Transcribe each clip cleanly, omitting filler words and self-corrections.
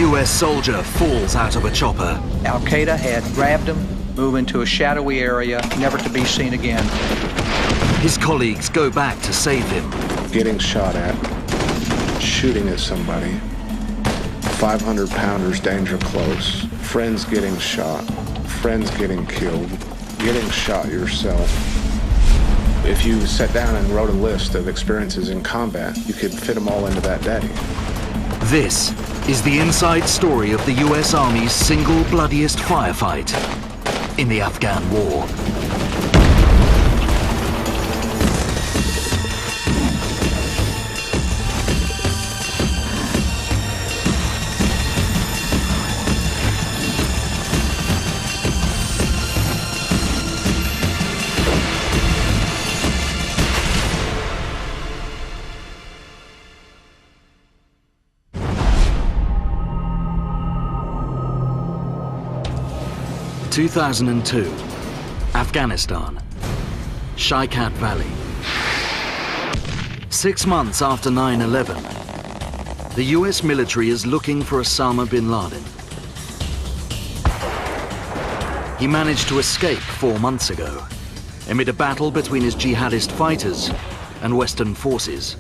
US soldier falls out of a chopper. Al-Qaeda had grabbed him, moved into a shadowy area, never to be seen again. His colleagues go back to save him. Getting shot at, shooting at somebody, 500-pounders danger close, friends getting shot, friends getting killed, getting shot yourself. If you sat down and wrote a list of experiences in combat, you could fit them all into that day. This is the inside story of the US Army's single bloodiest firefight in the Afghan War. – 2002, Afghanistan, Shaikat Valley. 6 months after 9/11, the US military is looking for Osama bin Laden. He managed to escape 4 months ago amid a battle between his jihadist fighters and Western forces,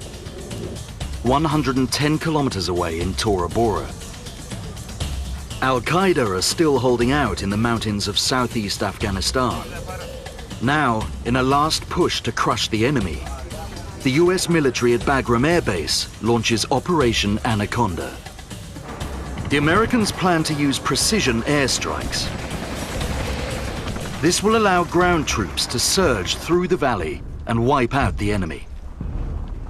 110 kilometers away in Tora Bora. Al-Qaeda are still holding out in the mountains of southeast Afghanistan. Now, in a last push to crush the enemy, the US military at Bagram Air Base launches Operation Anaconda. The Americans plan to use precision airstrikes. This will allow ground troops to surge through the valley and wipe out the enemy.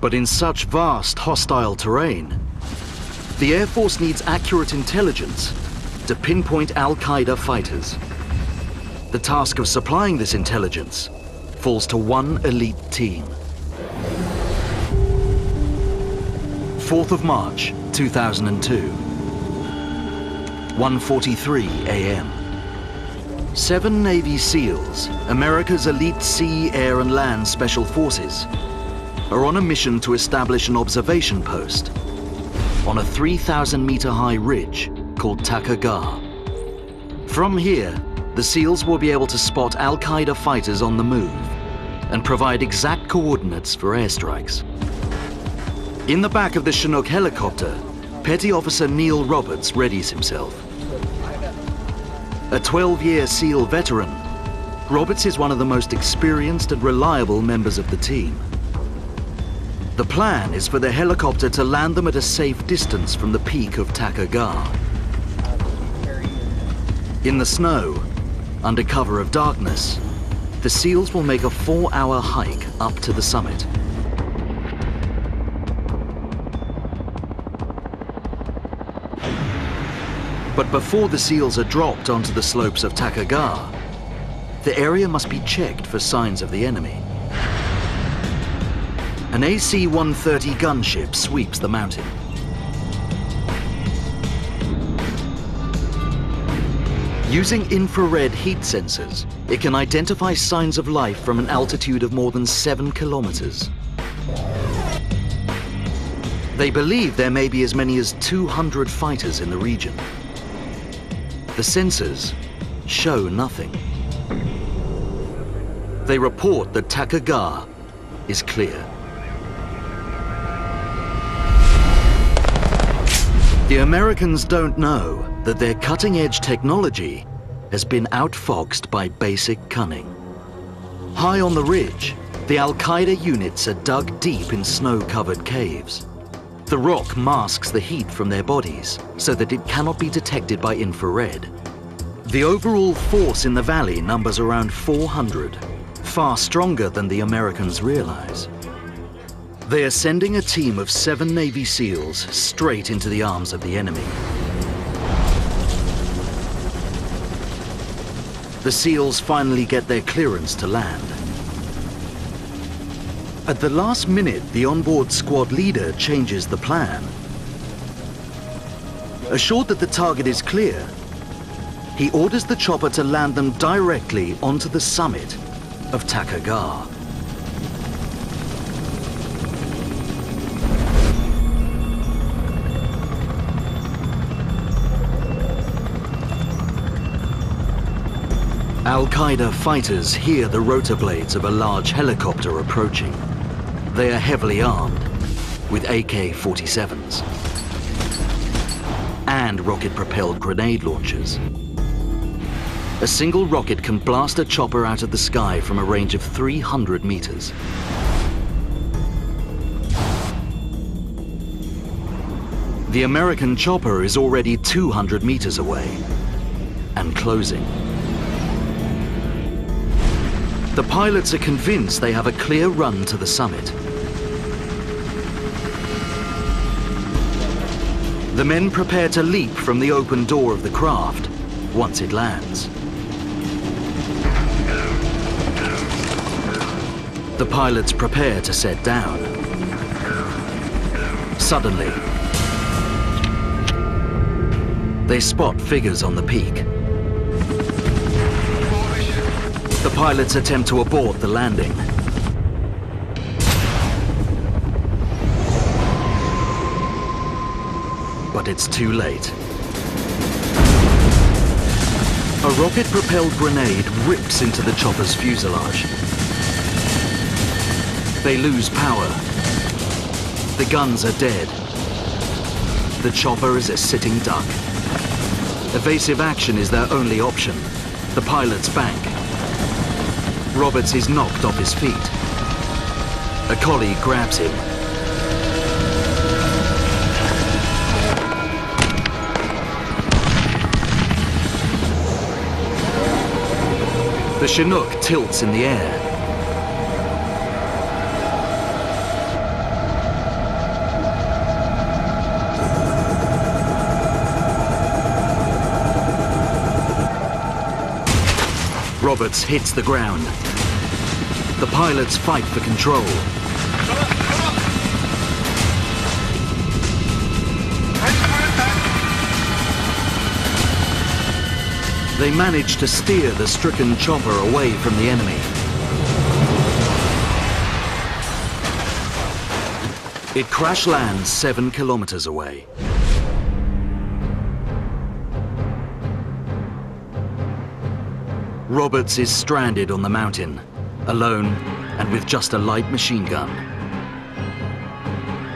But in such vast hostile terrain, the Air Force needs accurate intelligence to pinpoint Al-Qaeda fighters. The task of supplying this intelligence falls to one elite team. 4th of March, 2002, 1:43 a.m. 7 Navy SEALs, America's elite sea, air and land special forces, are on a mission to establish an observation post on a 3,000-meter high ridge called Takur. From here, the SEALs will be able to spot Al-Qaeda fighters on the move and provide exact coordinates for airstrikes. In the back of the Chinook helicopter, Petty Officer Neil Roberts readies himself. A 12-year SEAL veteran, Roberts is one of the most experienced and reliable members of the team. The plan is for the helicopter to land them at a safe distance from the peak of Takur. In the snow, under cover of darkness, the SEALs will make a 4-hour hike up to the summit. But before the SEALs are dropped onto the slopes of Takur, the area must be checked for signs of the enemy. An AC-130 gunship sweeps the mountain. Using infrared heat sensors, it can identify signs of life from an altitude of more than 7 kilometers. They believe there may be as many as 200 fighters in the region. The sensors show nothing. They report that Takur is clear. The Americans don't know that their cutting-edge technology has been outfoxed by basic cunning. High on the ridge, the Al-Qaeda units are dug deep in snow-covered caves. The rock masks the heat from their bodies so that it cannot be detected by infrared. The overall force in the valley numbers around 400, far stronger than the Americans realize. They are sending a team of 7 Navy SEALs straight into the arms of the enemy. The SEALs finally get their clearance to land. At the last minute, the onboard squad leader changes the plan. Assured that the target is clear, he orders the chopper to land them directly onto the summit of Takur. Al-Qaeda fighters hear the rotor blades of a large helicopter approaching. They are heavily armed with AK-47s and rocket-propelled grenade launchers. A single rocket can blast a chopper out of the sky from a range of 300 meters. The American chopper is already 200 meters away and closing. The pilots are convinced they have a clear run to the summit. The men prepare to leap from the open door of the craft once it lands. The pilots prepare to set down. Suddenly, they spot figures on the peak. The pilots attempt to abort the landing. But it's too late. A rocket-propelled grenade rips into the chopper's fuselage. They lose power. The guns are dead. The chopper is a sitting duck. Evasive action is their only option. The pilots bank. Roberts is knocked off his feet. A colleague grabs him. The Chinook tilts in the air. Roberts hits the ground. The pilots fight for control. They manage to steer the stricken chopper away from the enemy. It crash lands 7 kilometers away. Roberts is stranded on the mountain, alone and with just a light machine gun.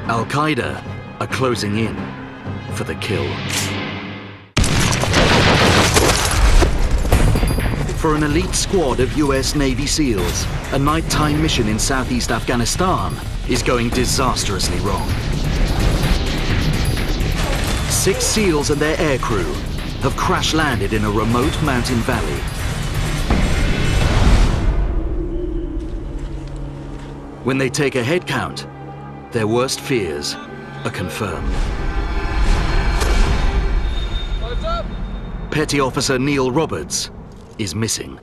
Al-Qaeda are closing in for the kill. For an elite squad of US Navy SEALs, a nighttime mission in southeast Afghanistan is going disastrously wrong. 6 SEALs and their aircrew have crash-landed in a remote mountain valley. When they take a head count, their worst fears are confirmed. What's up? Petty Officer Neil Roberts is missing.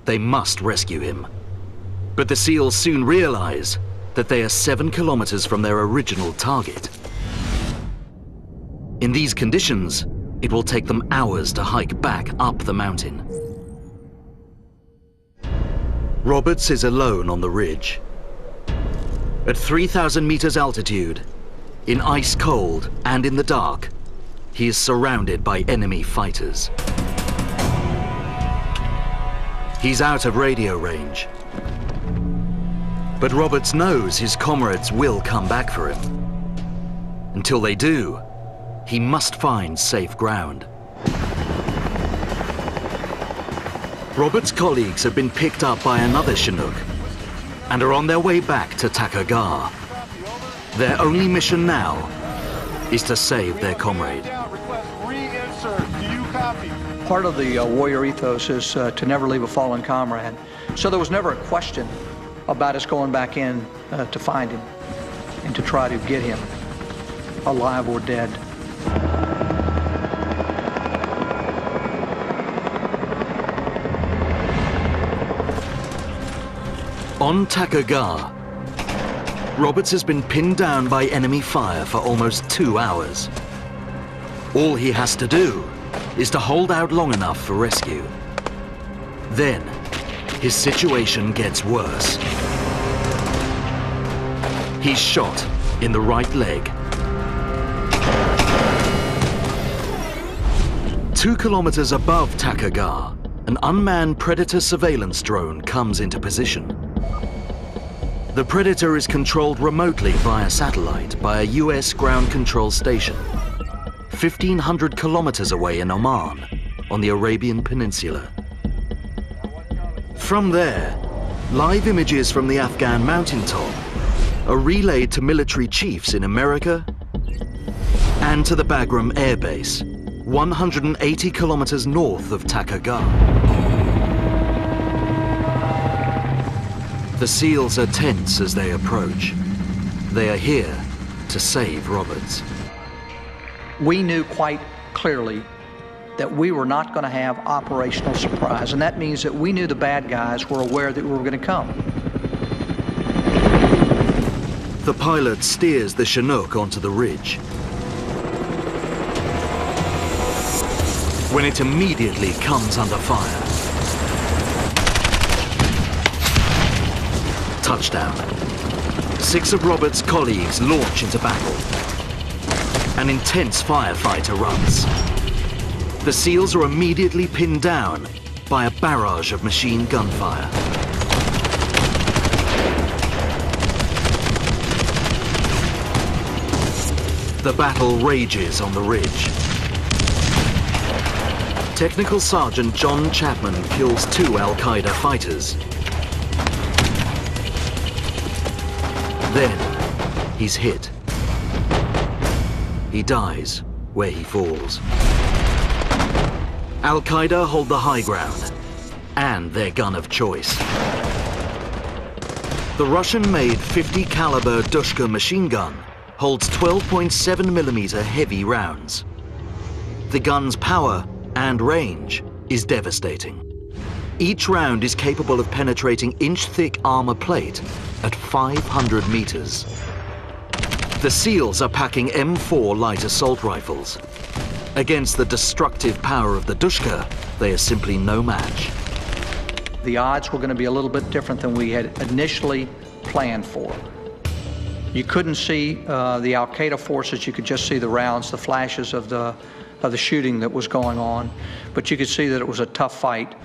They must rescue him. But the SEALs soon realize that they are 7 kilometers from their original target. In these conditions, it will take them hours to hike back up the mountain. Roberts is alone on the ridge. At 3,000 meters altitude, in ice cold and in the dark, he is surrounded by enemy fighters. He's out of radio range. But Roberts knows his comrades will come back for him. Until they do, he must find safe ground. Roberts' colleagues have been picked up by another Chinook and are on their way back to Takur. Their only mission now is to save their comrade. Part of the warrior ethos is to never leave a fallen comrade. So there was never a question about us going back in to find him and to try to get him, alive or dead. On Takur, Roberts has been pinned down by enemy fire for almost 2 hours. All he has to do is to hold out long enough for rescue. Then, his situation gets worse. He's shot in the right leg. 2 kilometers above Takur, an unmanned Predator surveillance drone comes into position. The Predator is controlled remotely via satellite by a US ground control station, 1,500 kilometers away in Oman, on the Arabian Peninsula. From there, live images from the Afghan mountaintop are relayed to military chiefs in America and to the Bagram Air Base, 180 kilometers north of Takur. The SEALs are tense as they approach. They are here to save Roberts. We knew quite clearly that we were not going to have operational surprise, and that means that we knew the bad guys were aware that we were going to come. The pilot steers the Chinook onto the ridge. When it immediately comes under fire. Touchdown. 6 of Roberts' colleagues launch into battle. An intense firefight erupts. The SEALs are immediately pinned down by a barrage of machine gun fire. The battle rages on the ridge. Technical Sergeant John Chapman kills 2 Al-Qaeda fighters. Then, he's hit. He dies where he falls. Al-Qaeda hold the high ground and their gun of choice. The Russian-made 50 caliber Dushka machine gun holds 12.7mm heavy rounds. The gun's power and range is devastating. Each round is capable of penetrating inch-thick armor plate at 500 meters. The SEALs are packing M4 light assault rifles. Against the destructive power of the Dushka, they are simply no match. The odds were going to be a little bit different than we had initially planned for. You couldn't see the Al-Qaeda forces, you could just see the rounds, the flashes of the shooting that was going on, but you could see that it was a tough fight.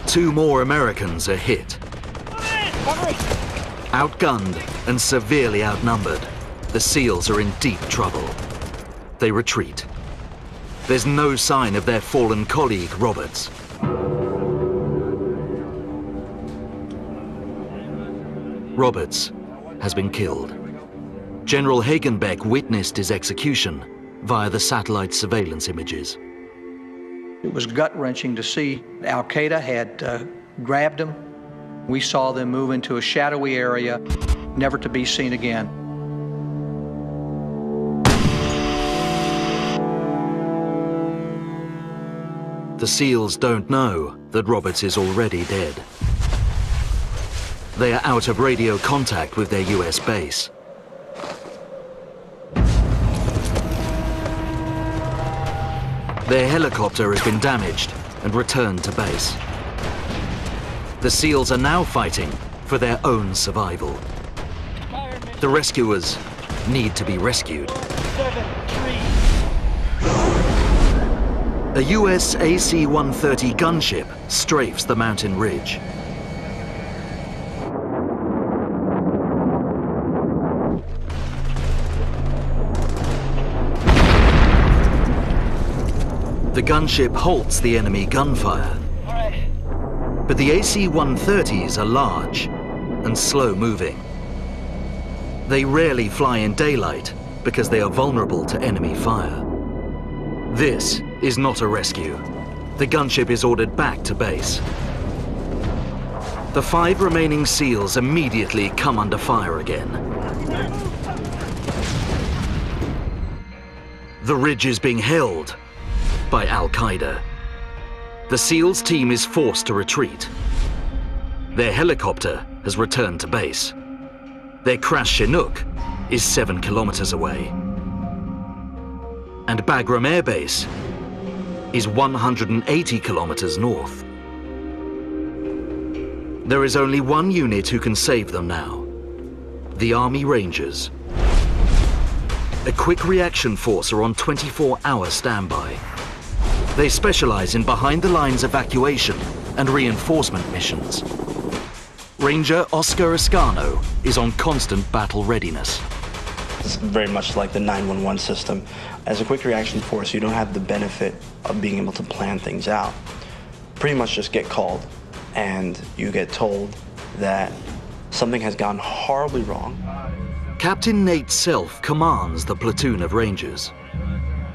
2 more Americans are hit. Outgunned and severely outnumbered, the SEALs are in deep trouble. They retreat. There's no sign of their fallen colleague, Roberts. Roberts has been killed. General Hagenbeck witnessed his execution via the satellite surveillance images. It was gut-wrenching to see Al-Qaeda had grabbed him. We saw them move into a shadowy area, never to be seen again. The SEALs don't know that Roberts is already dead. They are out of radio contact with their US base. Their helicopter has been damaged and returned to base. The SEALs are now fighting for their own survival. The rescuers need to be rescued. A US AC-130 gunship strafes the mountain ridge. The gunship halts the enemy gunfire. But the AC-130s are large and slow-moving. They rarely fly in daylight because they are vulnerable to enemy fire. This is not a rescue. The gunship is ordered back to base. The 5 remaining SEALs immediately come under fire again. The ridge is being held by Al-Qaeda. The SEALs team is forced to retreat. Their helicopter has returned to base. Their crashed Chinook is 7 kilometers away. And Bagram Air Base is 180 kilometers north. There is only one unit who can save them now: the Army Rangers. A quick reaction force are on 24-hour standby. They specialize in behind-the-lines evacuation and reinforcement missions. Ranger Oscar Escano is on constant battle readiness. It's very much like the 911 system. As a quick reaction force, you don't have the benefit of being able to plan things out. Pretty much just get called and you get told that something has gone horribly wrong. Captain Nate Self commands the platoon of Rangers.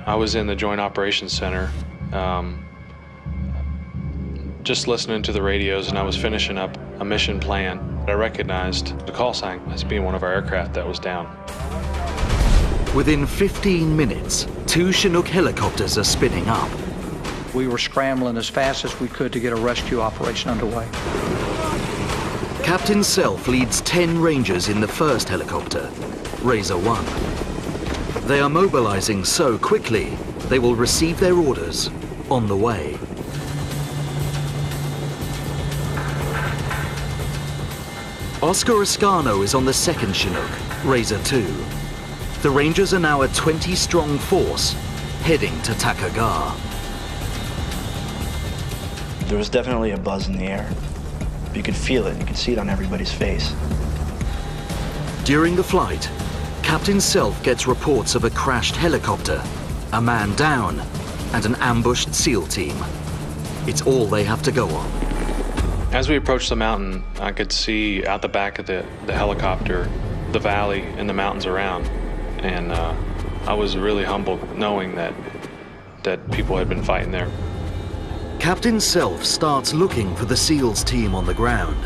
I was in the Joint Operations Center, just listening to the radios, and I was finishing up a mission plan. I recognized the call sign as being one of our aircraft that was down. Within 15 minutes, 2 Chinook helicopters are spinning up. We were scrambling as fast as we could to get a rescue operation underway. Captain Self leads 10 Rangers in the first helicopter, Razor 1. They are mobilizing so quickly, they will receive their orders on the way. Oscar Escano is on the second Chinook, Razor 2. The Rangers are now a 20-strong force, heading to Takur. There was definitely a buzz in the air. You could feel it, you could see it on everybody's face. During the flight, Captain Self gets reports of a crashed helicopter, a man down, and an ambushed SEAL team. It's all they have to go on. As we approached the mountain, I could see out the back of the helicopter, the valley and the mountains around. And I was really humbled knowing that people had been fighting there. Captain Self starts looking for the SEALs team on the ground.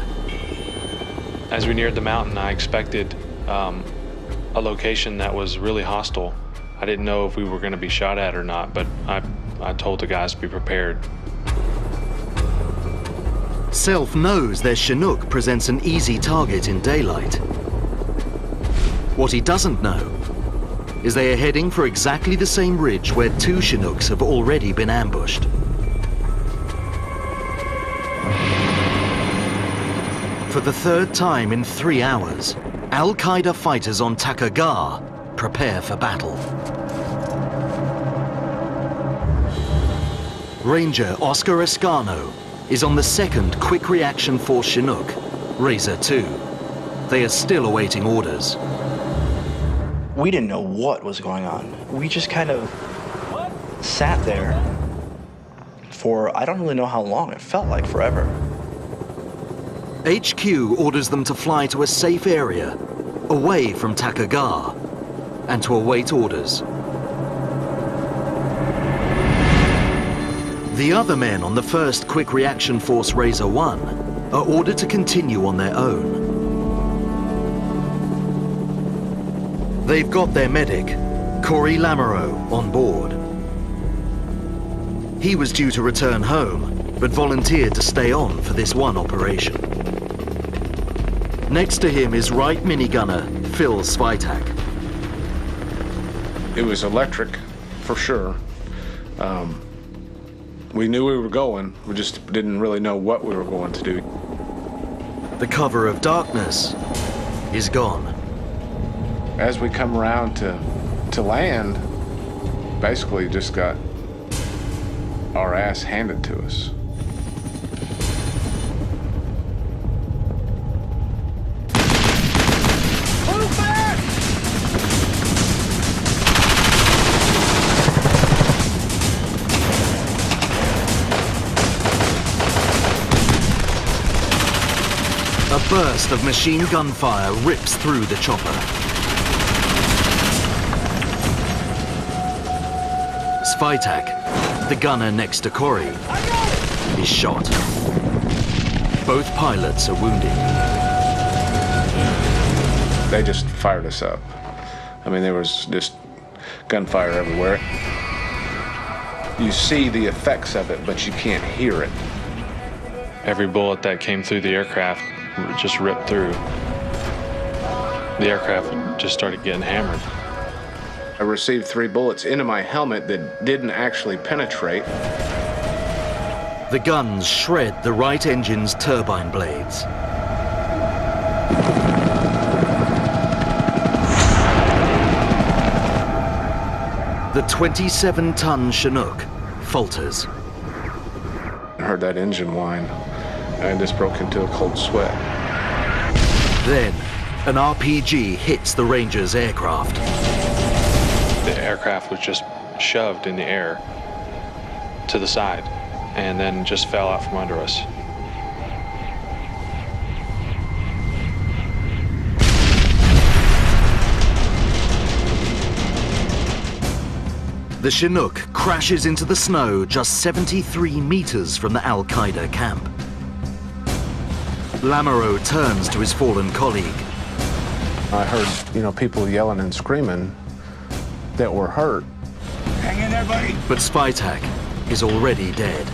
As we neared the mountain, I expected a location that was really hostile. I didn't know if we were going to be shot at or not, but I told the guys to be prepared. Self knows their Chinook presents an easy target in daylight. What he doesn't know is they are heading for exactly the same ridge where 2 Chinooks have already been ambushed. For the third time in 3 hours, Al-Qaeda fighters on Takur prepare for battle. Ranger Oscar Escano is on the second Quick Reaction Force Chinook, Razor 2. They are still awaiting orders. We didn't know what was going on. We just kind of sat there for, I don't really know how long. It felt like forever. HQ orders them to fly to a safe area, away from Takur, and to await orders. The other men on the first Quick Reaction Force Razor 1 are ordered to continue on their own. They've got their medic, Corey Lamoureux, on board. He was due to return home, but volunteered to stay on for this one operation. Next to him is Right minigunner Phil Svitak. It was electric, for sure. We knew we were going, we just didn't really know what we were going to do. The cover of darkness is gone. As we come around to land, basically just got our ass handed to us. A burst of machine gun fire rips through the chopper. Svitak, the gunner next to Corey, is shot. Both pilots are wounded. They just fired us up. I mean, there was just gunfire everywhere. You see the effects of it, but you can't hear it. Every bullet that came through the aircraft just ripped through. The aircraft just started getting hammered. I received 3 bullets into my helmet that didn't actually penetrate. The guns shred the right engine's turbine blades. The 27-ton Chinook falters. I heard that engine whine, and I just broke into a cold sweat. Then, an RPG hits the Rangers' aircraft. The aircraft was just shoved in the air to the side and then just fell out from under us. The Chinook crashes into the snow just 73 meters from the Al-Qaeda camp. Lamoureux turns to his fallen colleague. I heard, people yelling and screaming that were hurt. Hang in there, buddy. But Spytak is already dead.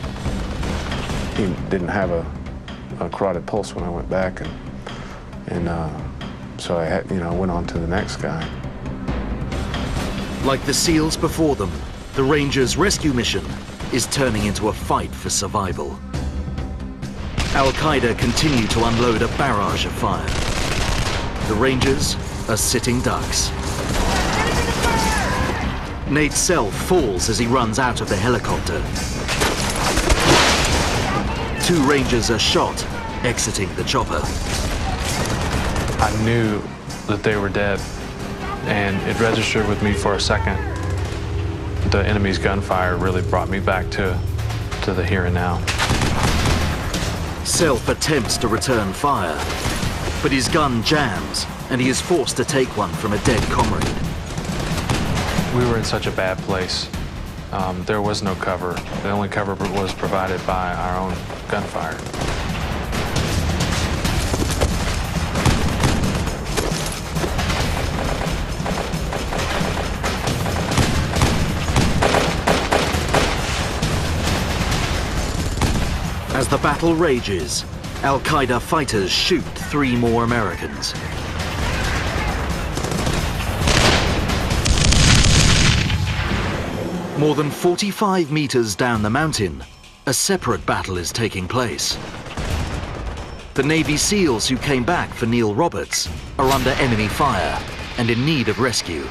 He didn't have a carotid pulse when I went back, and so I had, went on to the next guy. Like the SEALs before them, the Rangers' rescue mission is turning into a fight for survival. Al-Qaeda continue to unload a barrage of fire. The Rangers are sitting ducks. Nate Self falls as he runs out of the helicopter. 2 Rangers are shot, exiting the chopper. I knew that they were dead, and it registered with me for a second. The enemy's gunfire really brought me back to the here and now. Self attempts to return fire, but his gun jams, and he is forced to take one from a dead comrade. We were in such a bad place. There was no cover. The only cover was provided by our own gunfire. As the battle rages, Al-Qaeda fighters shoot 3 more Americans. More than 45 meters down the mountain, a separate battle is taking place. The Navy SEALs who came back for Neil Roberts are under enemy fire and in need of rescue.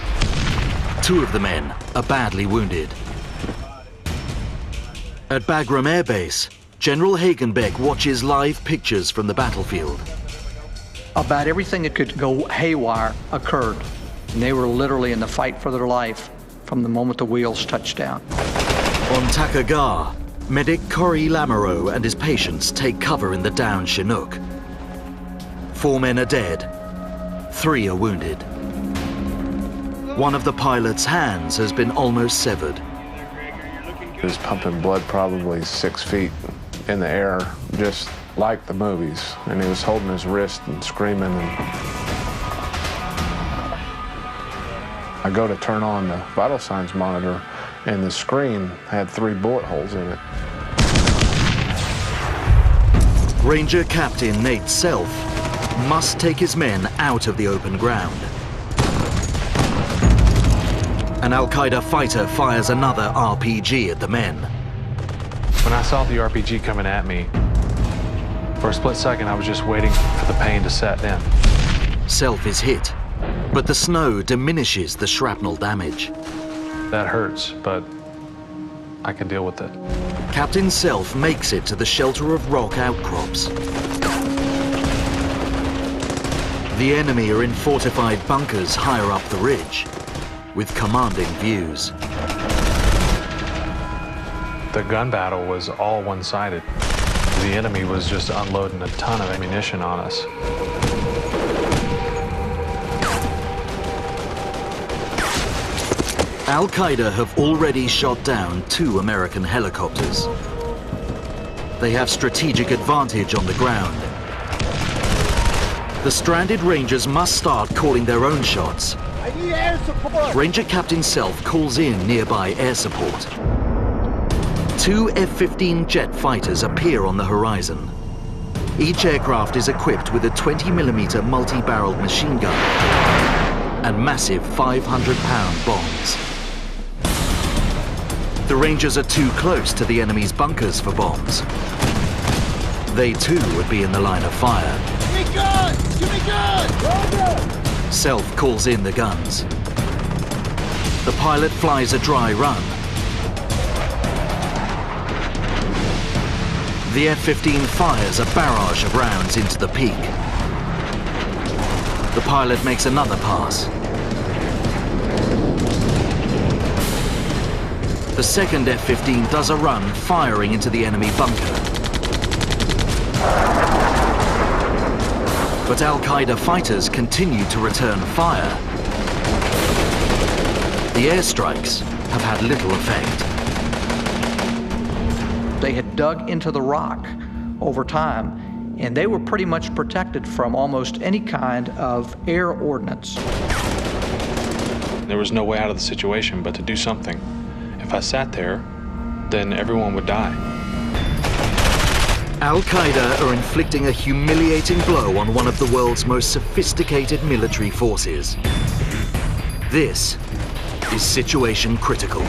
2 of the men are badly wounded. At Bagram Air Base, General Hagenbeck watches live pictures from the battlefield. About everything that could go haywire occurred. And they were literally in the fight for their life from the moment the wheels touched down. On Takur, medic Corey Lamoureux and his patients take cover in the downed Chinook. 4 men are dead, 3 are wounded. One of the pilot's hands has been almost severed. He was pumping blood probably 6 feet in the air, just like the movies. And he was holding his wrist and screaming. And I go to turn on the vital signs monitor, and the screen had 3 bullet holes in it. Ranger Captain Nate Self must take his men out of the open ground. An Al-Qaeda fighter fires another RPG at the men. When I saw the RPG coming at me, for a split second I was just waiting for the pain to set in. Self is hit, but the snow diminishes the shrapnel damage. That hurts, but I can deal with it. Captain Self makes it to the shelter of rock outcrops. The enemy are in fortified bunkers higher up the ridge, with commanding views. The gun battle was all one-sided. The enemy was just unloading a ton of ammunition on us. Al-Qaeda have already shot down 2 American helicopters. They have strategic advantage on the ground. The stranded Rangers must start calling their own shots. I need air support. Ranger Captain Self calls in nearby air support. 2 F-15 jet fighters appear on the horizon. Each aircraft is equipped with a 20mm multi-barreled machine gun and massive 500-pound bombs. The Rangers are too close to the enemy's bunkers for bombs. They too would be in the line of fire. Give me guns! Give me guns! Self calls in the guns. The pilot flies a dry run. The F-15 fires a barrage of rounds into the peak. The pilot makes another pass. The second F-15 does a run, firing into the enemy bunker. But Al-Qaeda fighters continue to return fire. The airstrikes have had little effect. They had dug into the rock over time, and they were pretty much protected from almost any kind of air ordnance. There was no way out of the situation but to do something. If I sat there, then everyone would die. Al-Qaeda are inflicting a humiliating blow on one of the world's most sophisticated military forces. This is situation critical.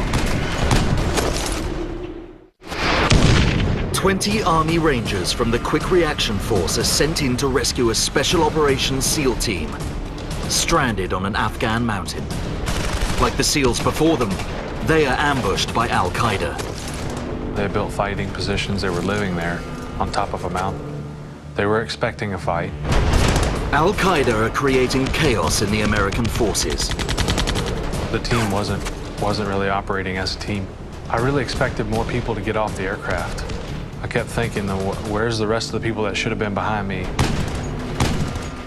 20 Army Rangers from the Quick Reaction Force are sent in to rescue a Special Operations SEAL team, stranded on an Afghan mountain. Like the SEALs before them, they are ambushed by Al-Qaeda. They had built fighting positions. They were living there on top of a mountain. They were expecting a fight. Al-Qaeda are creating chaos in the American forces. The team wasn't really operating as a team. I really expected more people to get off the aircraft. I kept thinking, where's the rest of the people that should have been behind me?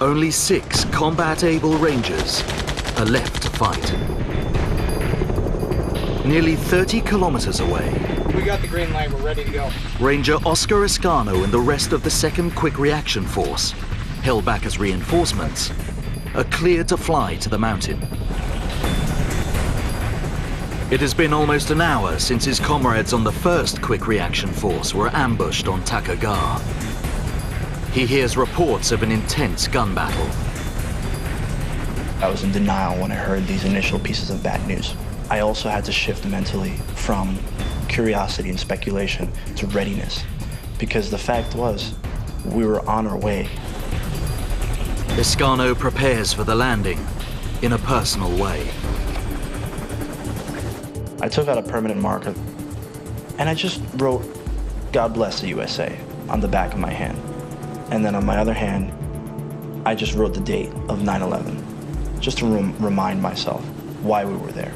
Only 6 combat-able Rangers are left to fight. Nearly 30 kilometers away, We got the green light. We're ready to go. Ranger Oscar Escano and the rest of the 2nd Quick Reaction Force, held back as reinforcements, are cleared to fly to the mountain. It has been almost an hour since his comrades on the 1st Quick Reaction Force were ambushed on Takur. He hears reports of an intense gun battle. I was in denial when I heard these initial pieces of bad news. I also had to shift mentally from curiosity and speculation to readiness, because the fact was, we were on our way. Escano prepares for the landing in a personal way. I took out a permanent marker and I just wrote, "God bless the USA," on the back of my hand. And then on my other hand, I just wrote the date of 9/11, just to remind myself why we were there.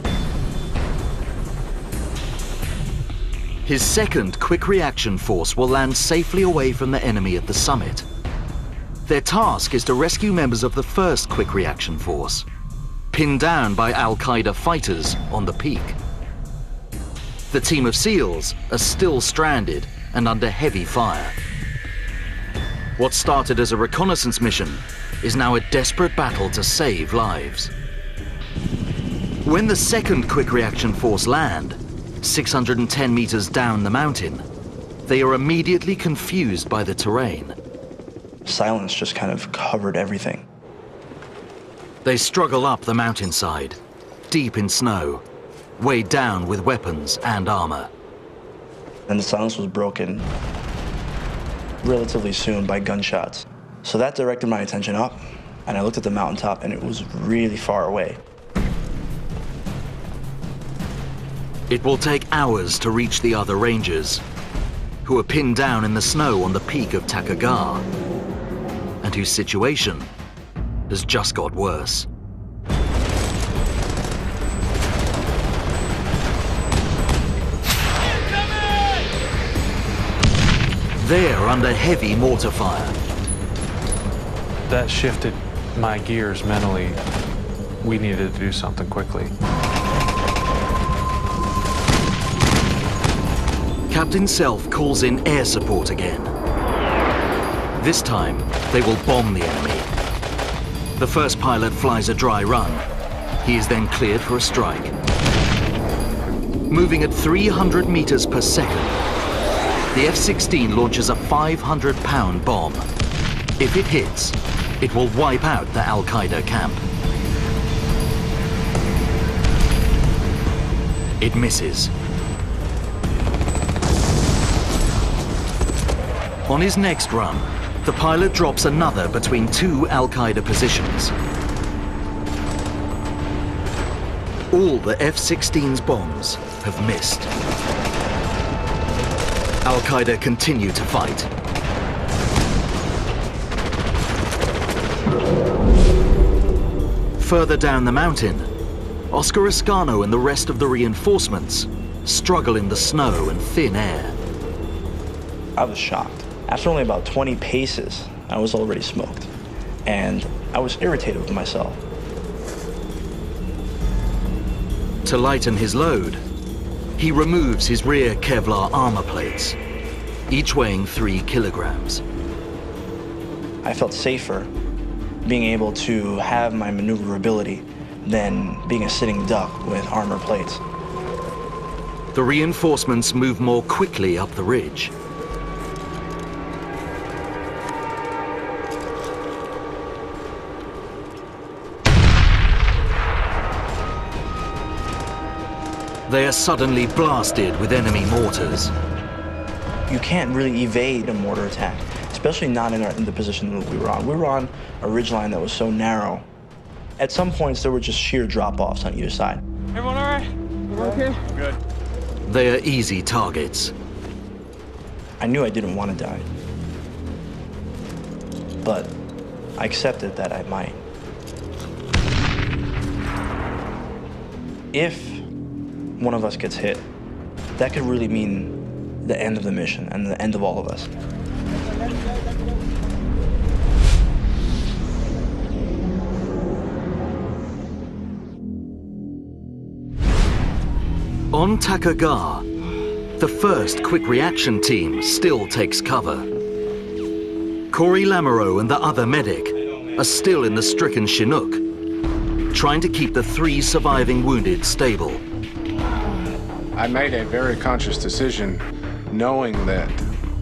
His 2nd Quick Reaction Force will land safely away from the enemy at the summit. Their task is to rescue members of the 1st Quick Reaction Force, pinned down by Al-Qaeda fighters on the peak. The team of SEALs are still stranded and under heavy fire. What started as a reconnaissance mission is now a desperate battle to save lives. When the 2nd Quick Reaction Force land, 610 meters down the mountain, they are immediately confused by the terrain. Silence just kind of covered everything. They struggle up the mountainside, deep in snow, weighed down with weapons and armor. And the silence was broken relatively soon by gunshots. So that directed my attention up, and I looked at the mountaintop, and it was really far away. It will take hours to reach the other Rangers, who are pinned down in the snow on the peak of Takur, and whose situation has just got worse. They're under heavy mortar fire. That shifted my gears mentally. We needed to do something quickly. Captain Self calls in air support again. This time, they will bomb the enemy. The first pilot flies a dry run. He is then cleared for a strike. Moving at 300 meters per second, the F-16 launches a 500-pound bomb. If it hits, it will wipe out the Al-Qaeda camp. It misses. On his next run, the pilot drops another between 2 Al-Qaeda positions. All the F-16's bombs have missed. Al-Qaeda continue to fight. Further down the mountain, Oscar Ascano and the rest of the reinforcements struggle in the snow and thin air. I was shocked. After only about 20 paces, I was already smoked. And I was irritated with myself. To lighten his load, he removes his rear Kevlar armor plates, each weighing 3 kilograms. I felt safer being able to have my maneuverability than being a sitting duck with armor plates. The reinforcements move more quickly up the ridge. They are suddenly blasted with enemy mortars. You can't really evade a mortar attack, especially not in the position that we were on. We were on a ridgeline that was so narrow. At some points, there were just sheer drop-offs on either side. Everyone all right? Everyone okay? Good. They are easy targets. I knew I didn't want to die, but I accepted that I might. If one of us gets hit, that could really mean the end of the mission and the end of all of us. On Takur, the first quick reaction team still takes cover. Corey Lamoureux and the other medic are still in the stricken Chinook, trying to keep the 3 surviving wounded stable. I made a very conscious decision, knowing that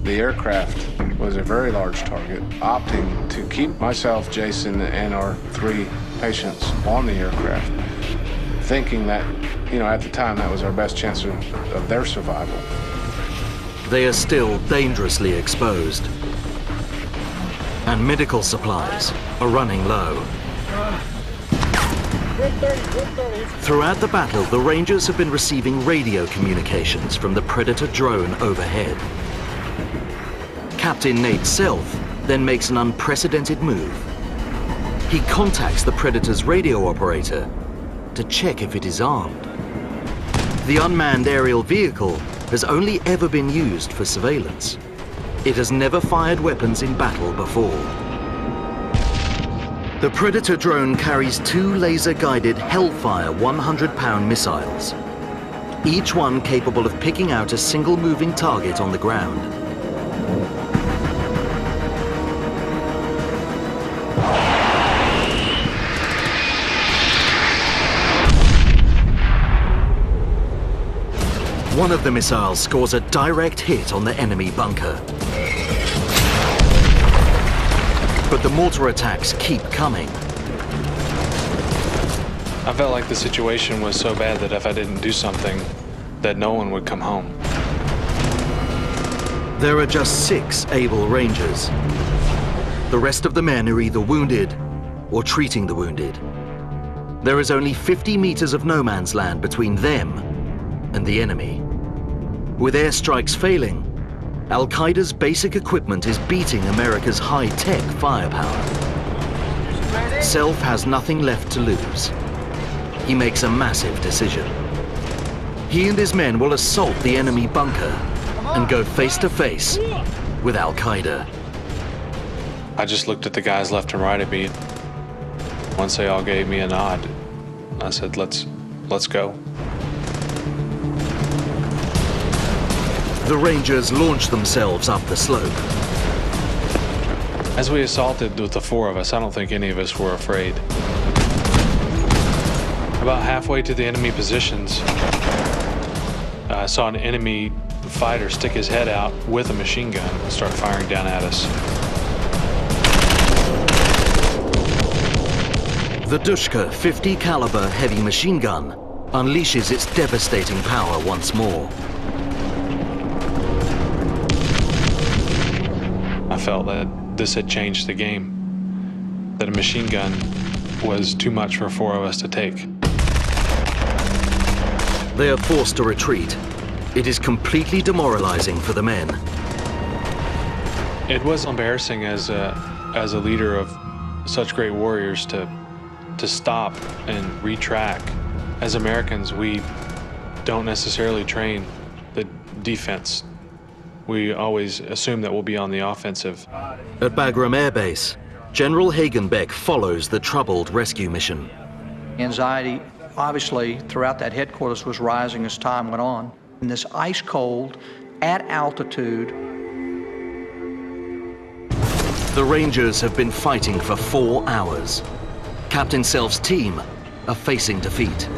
the aircraft was a very large target, opting to keep myself, Jason, and our 3 patients on the aircraft, thinking that, at the time, that was our best chance of their survival. They are still dangerously exposed, and medical supplies are running low. Throughout the battle, the Rangers have been receiving radio communications from the Predator drone overhead. Captain Nate Self then makes an unprecedented move. He contacts the Predator's radio operator to check if it is armed. The unmanned aerial vehicle has only ever been used for surveillance. It has never fired weapons in battle before. The Predator drone carries 2 laser-guided Hellfire 100-pound missiles, each one capable of picking out a single moving target on the ground. One of the missiles scores a direct hit on the enemy bunker. But the mortar attacks keep coming. I felt like the situation was so bad that if I didn't do something, that no one would come home. There are just 6 able Rangers. The rest of the men are either wounded or treating the wounded. There is only 50 meters of no man's land between them and the enemy. With airstrikes failing, Al-Qaeda's basic equipment is beating America's high-tech firepower. Self has nothing left to lose. He makes a massive decision. He and his men will assault the enemy bunker and go face-to-face with Al-Qaeda. I just looked at the guys left and right of me. Once they all gave me a nod, I said, let's go. The Rangers launch themselves up the slope. As we assaulted with the 4 of us, I don't think any of us were afraid. About halfway to the enemy positions, I saw an enemy fighter stick his head out with a machine gun and start firing down at us. The Dushka 50 caliber heavy machine gun unleashes its devastating power once more. I felt that this had changed the game, that a machine gun was too much for 4 of us to take. They are forced to retreat, It is completely demoralizing for the men. It was embarrassing as a leader of such great warriors to stop and retrack. As Americans, we don't necessarily train the defense. We always assume that we'll be on the offensive. At Bagram Air Base, General Hagenbeck follows the troubled rescue mission. Anxiety, obviously, throughout that headquarters was rising as time went on. In this ice cold, at altitude. The Rangers have been fighting for 4 hours. Captain Self's team are facing defeat.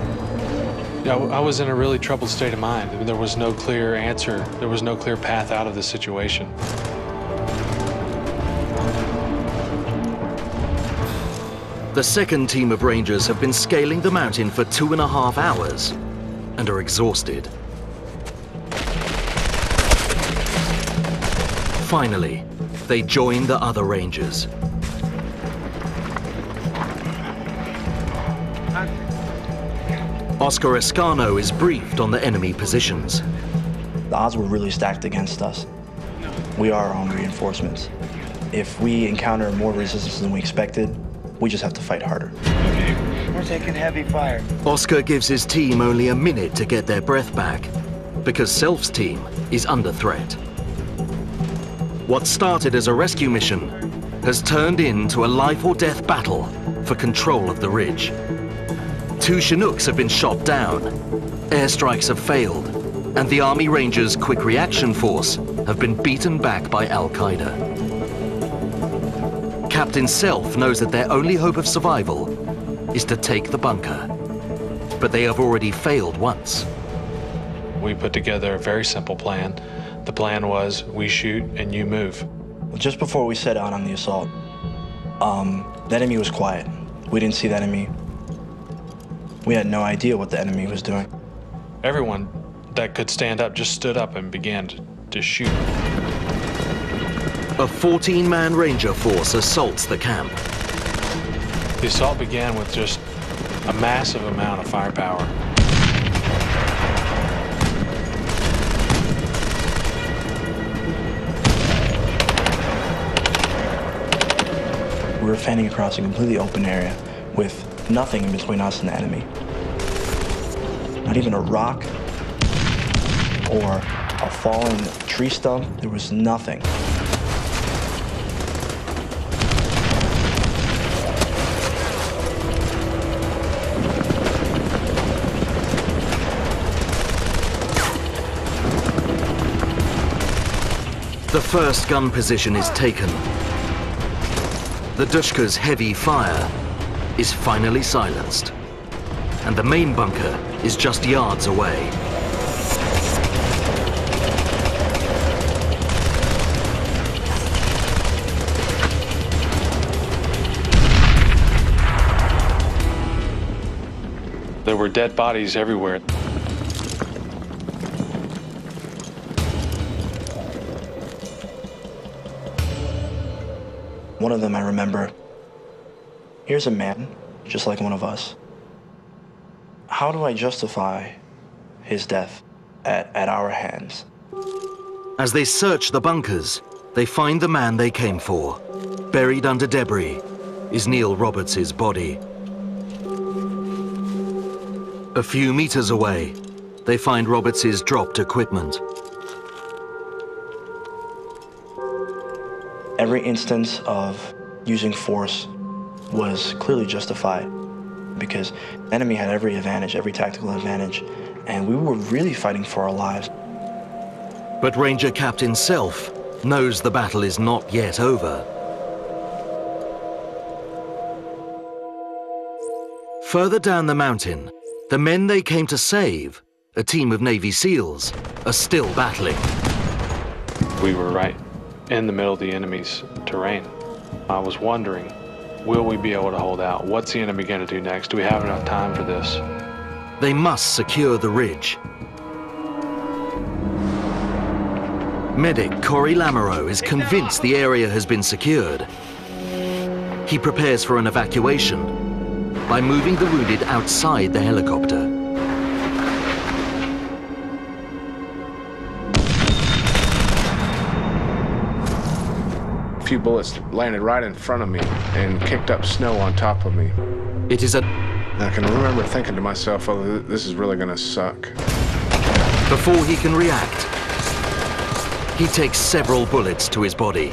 Yeah, I was in a really troubled state of mind. There was no clear answer. There was no clear path out of the situation. The second team of Rangers have been scaling the mountain for 2.5 hours and are exhausted. Finally, they join the other Rangers. Oscar Escano is briefed on the enemy positions. The odds were really stacked against us. We are our own reinforcements. If we encounter more resistance than we expected, we just have to fight harder. We're taking heavy fire. Oscar gives his team only a minute to get their breath back because Self's team is under threat. What started as a rescue mission has turned into a life-or-death battle for control of the ridge. 2 Chinooks have been shot down, airstrikes have failed, and the Army Rangers' Quick Reaction Force have been beaten back by Al-Qaeda. Captain Self knows that their only hope of survival is to take the bunker, but they have already failed once. We put together a very simple plan. The plan was, we shoot and you move. Just before we set out on the assault, the enemy was quiet. We didn't see the enemy. We had no idea what the enemy was doing. Everyone that could stand up just stood up and began to shoot. A 14-man Ranger force assaults the camp. The assault began with just a massive amount of firepower. We were fanning across a completely open area with nothing in between us and the enemy. Not even a rock or a fallen tree stump. There was nothing. The first gun position is taken. The Dushka's heavy fire is finally silenced, and the main bunker is just yards away. There were dead bodies everywhere. One of them I remember. Here's a man, just like one of us. How do I justify his death at our hands? As they search the bunkers, they find the man they came for. Buried under debris is Neil Roberts' body. A few meters away, they find Roberts' dropped equipment. Every instance of using force was clearly justified because the enemy had every advantage, every tactical advantage, and we were really fighting for our lives. But Ranger Captain Self knows the battle is not yet over. Further down the mountain, the men they came to save, a team of Navy SEALs, are still battling. We were right in the middle of the enemy's terrain. I was wondering, will we be able to hold out? What's the enemy going to do next? Do we have enough time for this? They must secure the ridge. Medic Corey Lamoureux is convinced the area has been secured. He prepares for an evacuation by moving the wounded outside the helicopter. few bullets landed right in front of me and kicked up snow on top of me. It is a... And I can remember thinking to myself, oh, this is really gonna suck. Before he can react, he takes several bullets to his body.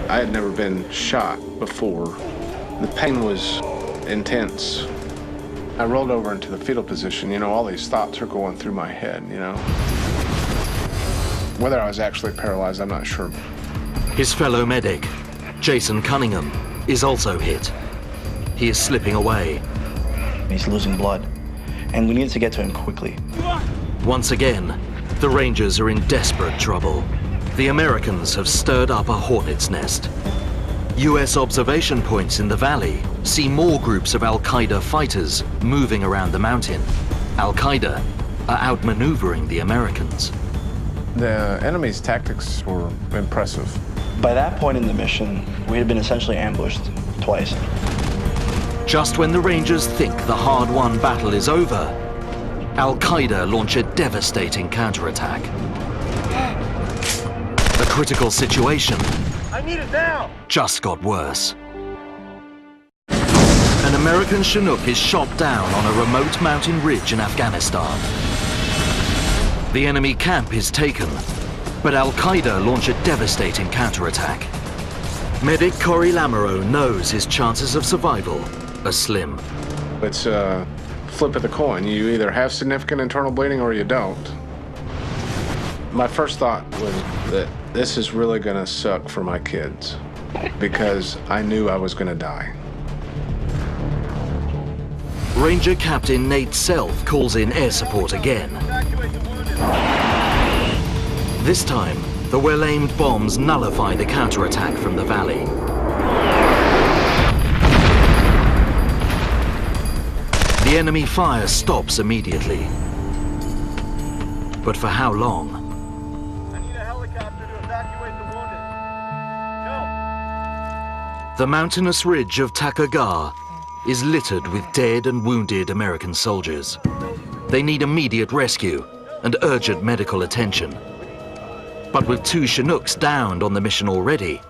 I had never been shot before. The pain was intense. I rolled over into the fetal position. You know, all these thoughts are going through my head, you know. Whether I was actually paralyzed, I'm not sure. His fellow medic, Jason Cunningham, is also hit. He is slipping away. He's losing blood, and we need to get to him quickly. Once again, the Rangers are in desperate trouble. The Americans have stirred up a hornet's nest. US observation points in the valley see more groups of Al-Qaeda fighters moving around the mountain. Al-Qaeda are outmaneuvering the Americans. The enemy's tactics were impressive. By that point in the mission, we had been essentially ambushed twice. Just when the Rangers think the hard-won battle is over, Al-Qaeda launch a devastating counterattack. The critical situation I need it now! just got worse. An American Chinook is shot down on a remote mountain ridge in Afghanistan. The enemy camp is taken, but Al-Qaeda launch a devastating counterattack. Medic Corey Lamoureux knows his chances of survival are slim. It's a flip of the coin. You either have significant internal bleeding or you don't. My first thought was that this is really gonna suck for my kids because I knew I was gonna die. Ranger Captain Nate Self calls in air support again. This time, the well-aimed bombs nullify the counterattack from the valley. The enemy fire stops immediately. But for how long? I need a helicopter to evacuate the wounded. Go! The mountainous ridge of Takur is littered with dead and wounded American soldiers. They need immediate rescue and urgent medical attention. But with 2 Chinooks downed on the mission already,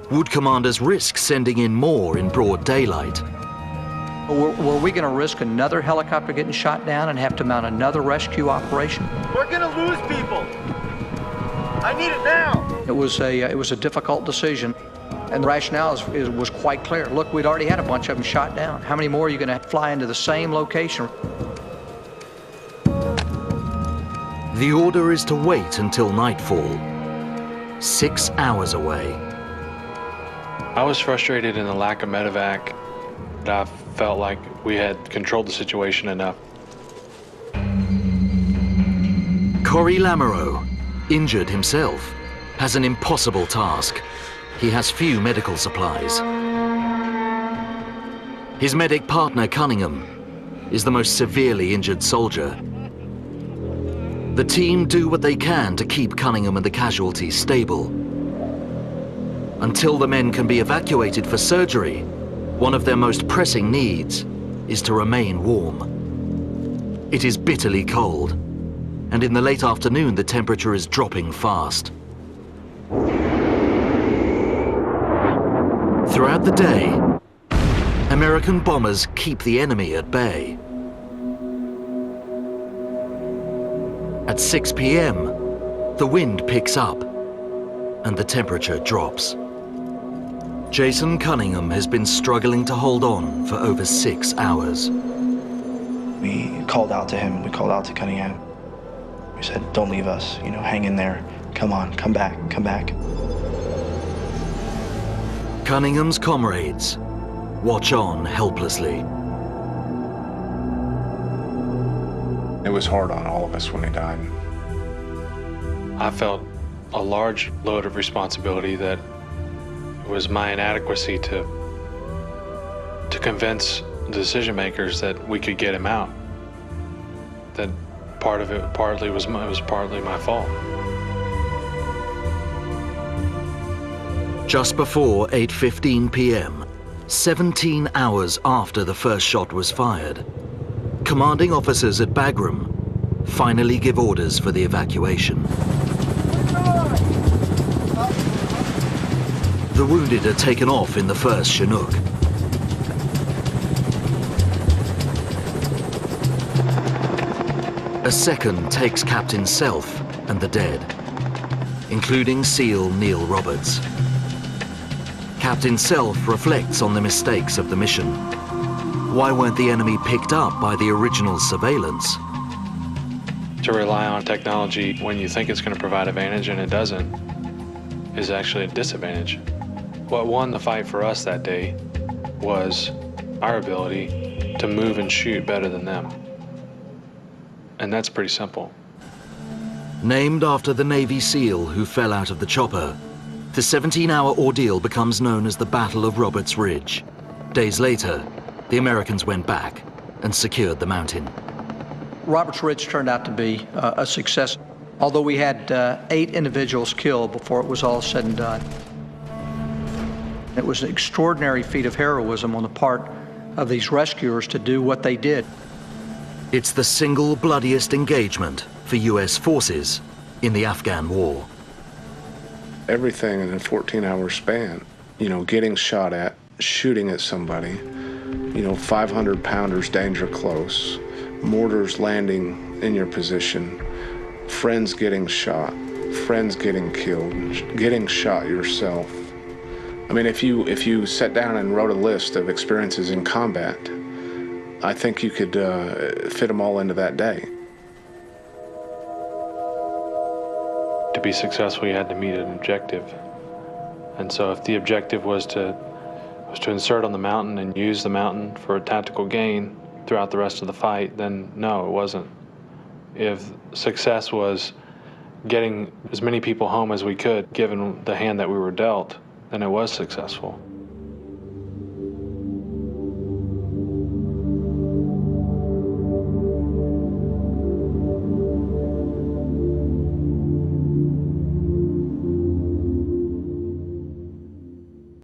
would commanders risk sending in more in broad daylight? Were we going to risk another helicopter getting shot down and have to mount another rescue operation? We're gonna lose people! I need it now! It was a difficult decision, and the rationale was quite clear. Look, we'd already had a bunch of them shot down. How many more are you going to fly into the same location? The order is to wait until nightfall, 6 hours away. I was frustrated in the lack of medevac. I felt like we had controlled the situation enough. Corey Lamoureux, injured himself, has an impossible task. He has few medical supplies. His medic partner, Cunningham, is the most severely injured soldier. The team do what they can to keep Cunningham and the casualties stable. Until the men can be evacuated for surgery, one of their most pressing needs is to remain warm. It is bitterly cold, and in the late afternoon the temperature is dropping fast. Throughout the day, American bombers keep the enemy at bay. At 6 p.m., the wind picks up and the temperature drops. Jason Cunningham has been struggling to hold on for over 6 hours. We called out to him, we called out to Cunningham. We said, don't leave us, you know, hang in there. Come on, come back, come back. Cunningham's comrades watch on helplessly. It was hard on all of us when he died. I felt a large load of responsibility that it was my inadequacy to convince the decision makers that we could get him out. That part of it was partly my fault. Just before 8:15 p.m., 17 hours after the first shot was fired, commanding officers at Bagram finally give orders for the evacuation. The wounded are taken off in the first Chinook. A second takes Captain Self and the dead, including SEAL Neil Roberts. Captain Self reflects on the mistakes of the mission. Why weren't the enemy picked up by the original surveillance? To rely on technology when you think it's going to provide advantage and it doesn't is actually a disadvantage. What won the fight for us that day was our ability to move and shoot better than them. And that's pretty simple. Named after the Navy SEAL who fell out of the chopper, the 17-hour ordeal becomes known as the Battle of Roberts Ridge. Days later, the Americans went back and secured the mountain. Roberts Ridge turned out to be a success, although we had 8 individuals killed before it was all said and done. It was an extraordinary feat of heroism on the part of these rescuers to do what they did. It's the single bloodiest engagement for US forces in the Afghan war. Everything in a 14-hour span, you know, getting shot at, shooting at somebody, you know, 500-pounders danger close, mortars landing in your position, friends getting shot, friends getting killed, getting shot yourself. I mean, if you sat down and wrote a list of experiences in combat, I think you could fit them all into that day. To be successful, you had to meet an objective. And so if the objective was to insert on the mountain and use the mountain for a tactical gain throughout the rest of the fight, then no, it wasn't. If success was getting as many people home as we could, given the hand that we were dealt, then it was successful.